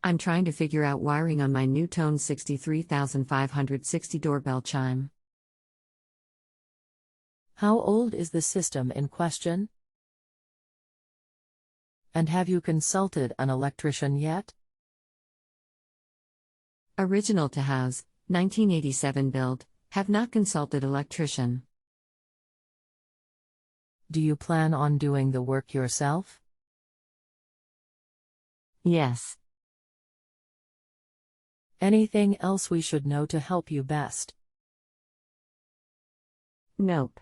I'm trying to figure out wiring on my Nutone 63560 doorbell chime. How old is the system in question? And have you consulted an electrician yet? Original to house, 1987 build, have not consulted electrician. Do you plan on doing the work yourself? Yes. Anything else we should know to help you best? Nope.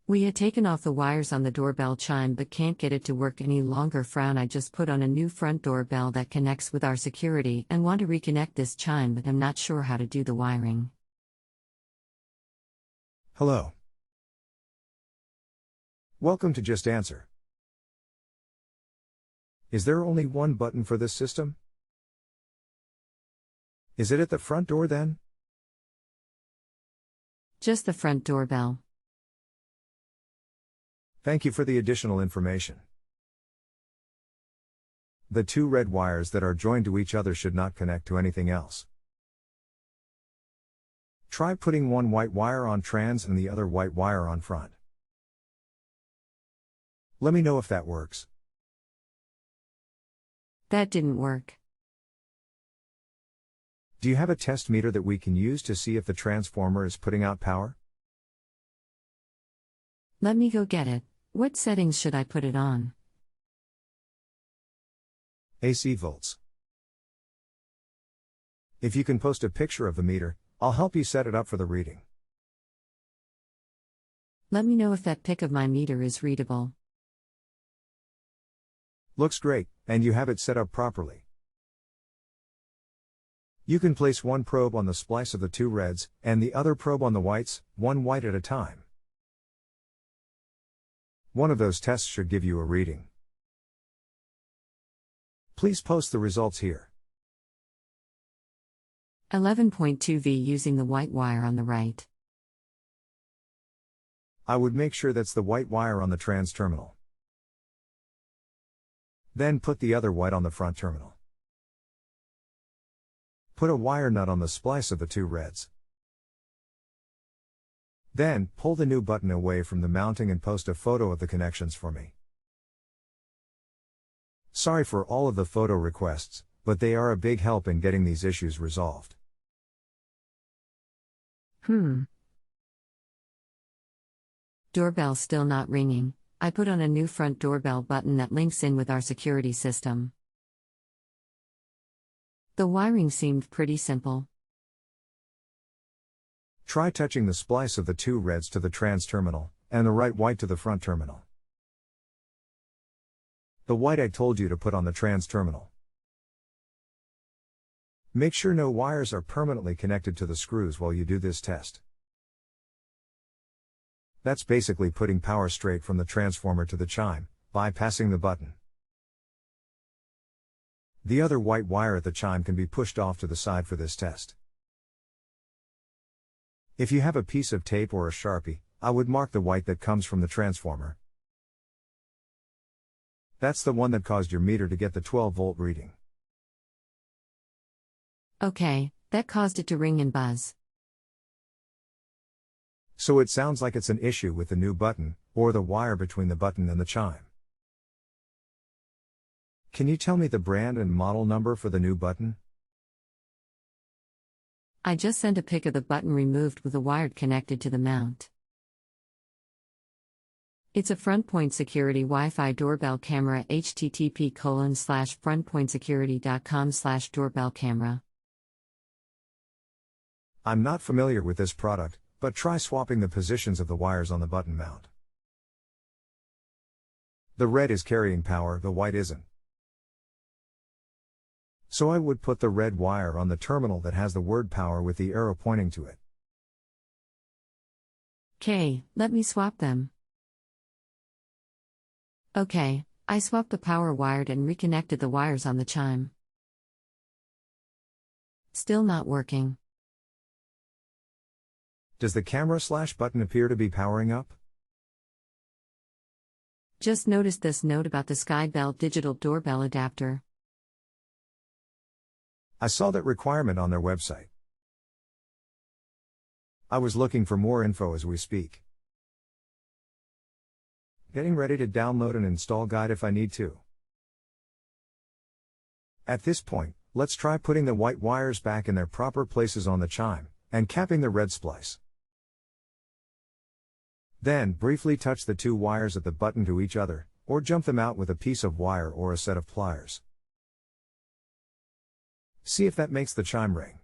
We had taken off the wires on the doorbell chime but can't get it to work any longer. I just put on a new front doorbell that connects with our security and want to reconnect this chime, but I'm not sure how to do the wiring. Hello. Welcome to Just Answer. Is there only one button for this system? Is it at the front door then? Just the front doorbell. Thank you for the additional information. The two red wires that are joined to each other should not connect to anything else. Try putting one white wire on trans and the other white wire on front. Let me know if that works. That didn't work. Do you have a test meter that we can use to see if the transformer is putting out power? Let me go get it. What settings should I put it on? AC volts. If you can post a picture of the meter, I'll help you set it up for the reading. Let me know if that pic of my meter is readable. Looks great, and you have it set up properly. You can place one probe on the splice of the two reds, and the other probe on the whites, one white at a time. One of those tests should give you a reading. Please post the results here. 11.2 V using the white wire on the right. I would make sure that's the white wire on the trans terminal. Then put the other white on the front terminal. Put a wire nut on the splice of the two reds. Then, pull the new button away from the mounting and post a photo of the connections for me. Sorry for all of the photo requests, but they are a big help in getting these issues resolved. Doorbell still not ringing. I put on a new front doorbell button that links in with our security system. The wiring seemed pretty simple. Try touching the splice of the two reds to the trans terminal, and the right white to the front terminal. The white I told you to put on the trans terminal. Make sure no wires are permanently connected to the screws while you do this test. That's basically putting power straight from the transformer to the chime, bypassing the button. The other white wire at the chime can be pushed off to the side for this test. If you have a piece of tape or a Sharpie, I would mark the white that comes from the transformer. That's the one that caused your meter to get the 12-volt reading. Okay, that caused it to ring and buzz. So it sounds like it's an issue with the new button, or the wire between the button and the chime. Can you tell me the brand and model number for the new button? I just sent a pic of the button removed with the wire connected to the mount. It's a FrontPoint Security Wi-Fi doorbell camera. http://frontpointsecurity.com/doorbell camera. I'm not familiar with this product, but try swapping the positions of the wires on the button mount. The red is carrying power, the white isn't. So I would put the red wire on the terminal that has the word power with the arrow pointing to it. Okay, let me swap them. Okay, I swapped the power wired and reconnected the wires on the chime. Still not working. Does the camera/button appear to be powering up? Just noticed this note about the Skybell digital doorbell adapter. I saw that requirement on their website. I was looking for more info as we speak. Getting ready to download and install guide if I need to. At this point, let's try putting the white wires back in their proper places on the chime, and capping the red splice. Then, briefly touch the two wires at the button to each other, or jump them out with a piece of wire or a set of pliers. See if that makes the chime ring.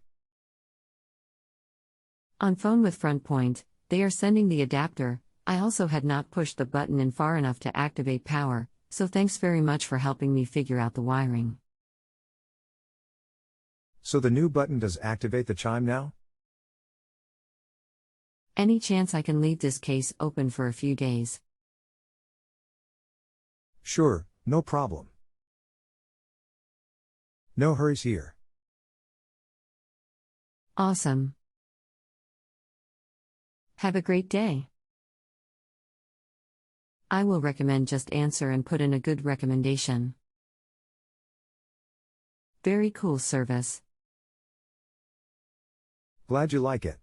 On phone with front point, they are sending the adapter. I also had not pushed the button in far enough to activate power, so thanks very much for helping me figure out the wiring. So the new button does activate the chime now? Any chance I can leave this case open for a few days? Sure, no problem. No hurries here. Awesome. Have a great day. I will recommend JustAnswer and put in a good recommendation. Very cool service. Glad you like it.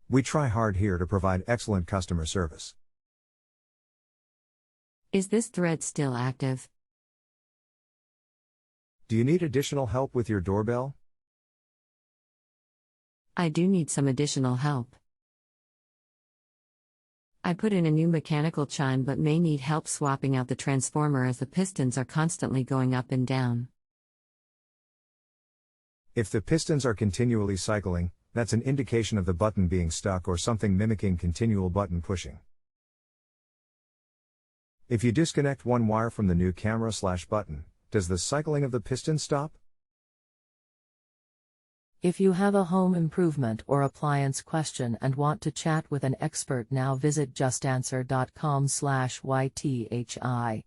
We try hard here to provide excellent customer service. Is this thread still active? Do you need additional help with your doorbell? I do need some additional help. I put in a new mechanical chime but may need help swapping out the transformer as the pistons are constantly going up and down. If the pistons are continually cycling, that's an indication of the button being stuck or something mimicking continual button pushing. If you disconnect one wire from the new camera/button, does the cycling of the piston stop? If you have a home improvement or appliance question and want to chat with an expert now, visit justanswer.com/ythi.